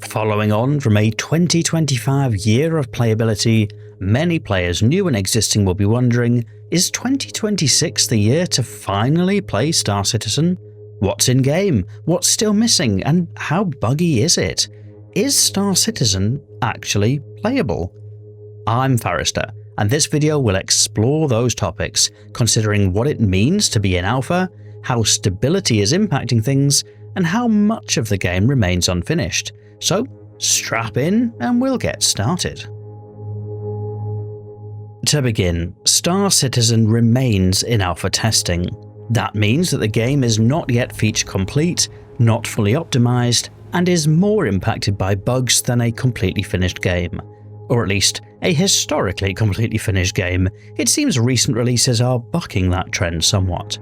Following on from a 2025 year of playability, many players new and existing will be wondering, is 2026 the year to finally play Star Citizen? What's in game? What's still missing? And how buggy is it? Is Star Citizen actually playable? I'm Forrester, and this video will explore those topics, considering what it means to be in alpha, how stability is impacting things, and how much of the game remains unfinished. So strap in and we'll get started. To begin, Star Citizen remains in alpha testing. That means that the game is not yet feature complete, not fully optimized, and is more impacted by bugs than a completely finished game. Or at least, a historically completely finished game. It seems recent releases are bucking that trend somewhat.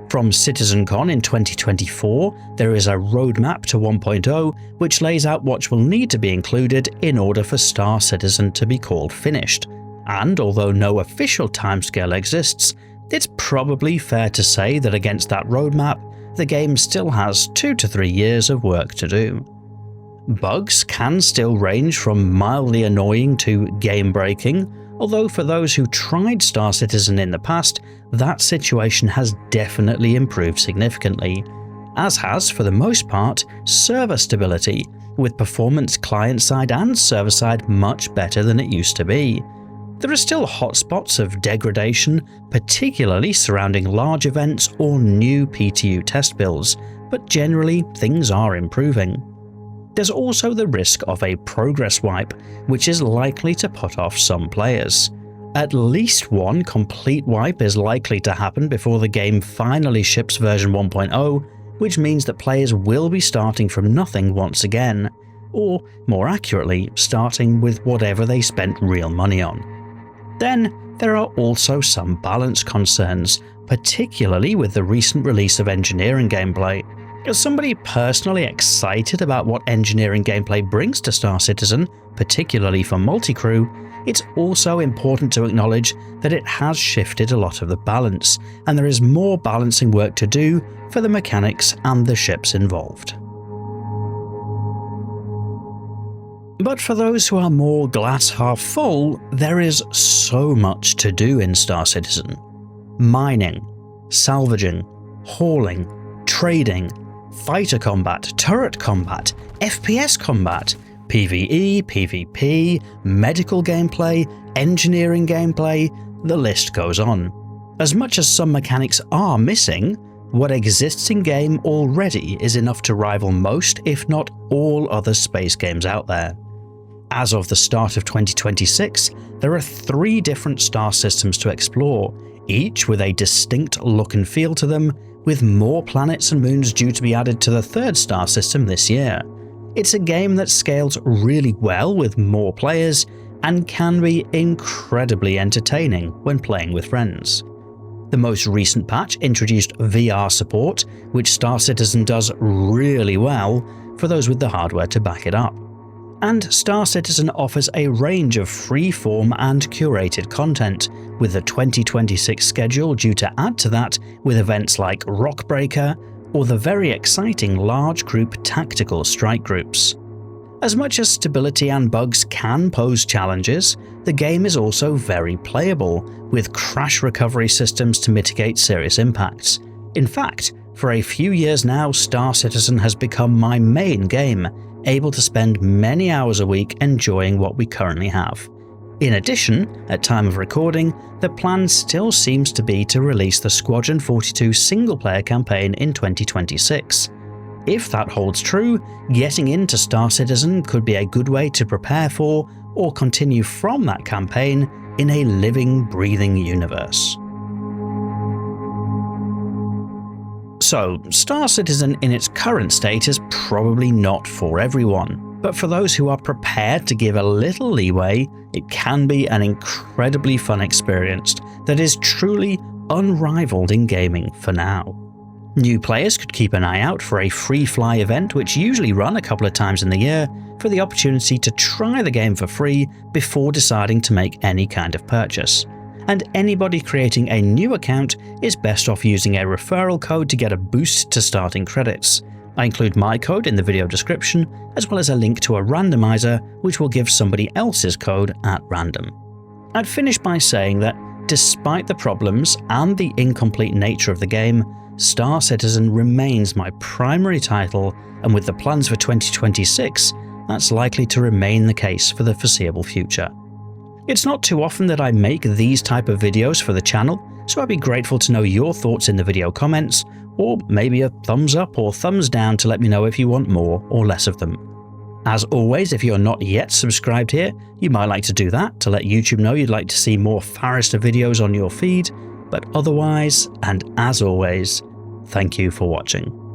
From CitizenCon in 2024, there is a roadmap to 1.0 which lays out what will need to be included in order for Star Citizen to be called finished. And although no official timescale exists, it's probably fair to say that against that roadmap, the game still has 2 to 3 years of work to do. Bugs can still range from mildly annoying to game-breaking, although for those who tried Star Citizen in the past, that situation has definitely improved significantly, as has, for the most part, server stability, with performance client-side and server-side much better than it used to be. There are still hotspots of degradation, particularly surrounding large events or new PTU test builds, but generally things are improving. There's also the risk of a progress wipe, which is likely to put off some players. At least one complete wipe is likely to happen before the game finally ships version 1.0, which means that players will be starting from nothing once again, or more accurately, starting with whatever they spent real money on. Then, there are also some balance concerns, particularly with the recent release of engineering gameplay. As somebody personally excited about what engineering gameplay brings to Star Citizen, particularly for multi-crew, it's also important to acknowledge that it has shifted a lot of the balance, and there is more balancing work to do for the mechanics and the ships involved. But for those who are more glass half full, there is so much to do in Star Citizen. Mining, salvaging, hauling, trading, fighter combat, turret combat, FPS combat, PvE, PvP, medical gameplay, engineering gameplay, the list goes on. As much as some mechanics are missing, what exists in game already is enough to rival most, if not all, other space games out there. As of the start of 2026, there are 3 different star systems to explore, each with a distinct look and feel to them, with more planets and moons due to be added to the 3rd star system this year. It's a game that scales really well with more players and can be incredibly entertaining when playing with friends. The most recent patch introduced VR support, which Star Citizen does really well for those with the hardware to back it up. And Star Citizen offers a range of free-form and curated content, with the 2026 schedule due to add to that with events like Rockbreaker or the very exciting large group tactical strike groups. As much as stability and bugs can pose challenges, the game is also very playable, with crash recovery systems to mitigate serious impacts. In fact, for a few years now, Star Citizen has become my main game, able to spend many hours a week enjoying what we currently have. In addition, at time of recording, the plan still seems to be to release the Squadron 42 single-player campaign in 2026. If that holds true, getting into Star Citizen could be a good way to prepare for or continue from that campaign in a living, breathing universe. So, Star Citizen in its current state is probably not for everyone, but for those who are prepared to give a little leeway, it can be an incredibly fun experience that is truly unrivaled in gaming for now. New players could keep an eye out for a free fly event which usually run a couple of times in the year for the opportunity to try the game for free before deciding to make any kind of purchase. And anybody creating a new account is best off using a referral code to get a boost to starting credits. I include my code in the video description, as well as a link to a randomizer which will give somebody else's code at random. I'd finish by saying that despite the problems and the incomplete nature of the game, Star Citizen remains my primary title, and with the plans for 2026, that's likely to remain the case for the foreseeable future. It's not too often that I make these type of videos for the channel, so I'd be grateful to know your thoughts in the video comments, or maybe a thumbs up or thumbs down to let me know if you want more or less of them. As always, if you're not yet subscribed here, you might like to do that to let YouTube know you'd like to see more Forrester videos on your feed, but otherwise, and as always, thank you for watching.